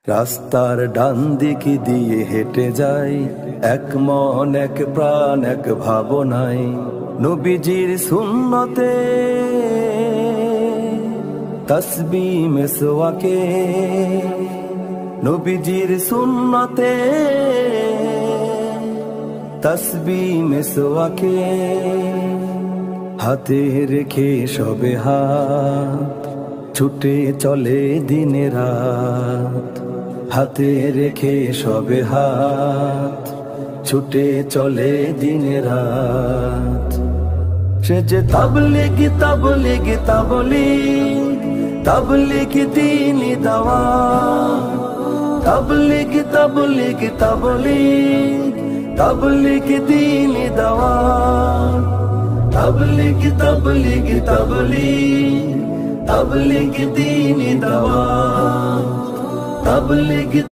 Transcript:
রাস্তার ডান দিক দিয়ে হেঁটে যাই, এক মন এক প্রাণ এক ভাবনায় নবীজির সুন্নতে তসবিহ মিসওয়াকে, নবীজির সুন্নতে তসবিহ মিসওয়াকে হাতে রেখে সবে হাত ছুটে চলে দিন রাত, হাতে রেখে সবে হাত ছুটে চলে দিন রাত। সে যে তাবলীগ তাবলীগ তাবলীগ তাবলীগ দ্বীন দাওয়াত, তাবলীগ তাবলীগ তাবলীগ তাবলীগ দ্বীন দাওয়াত, তাবলীগ তাবলীগ তাবলীগ তাবলীগ দ্বীন দাওয়াত, তাবলীগ।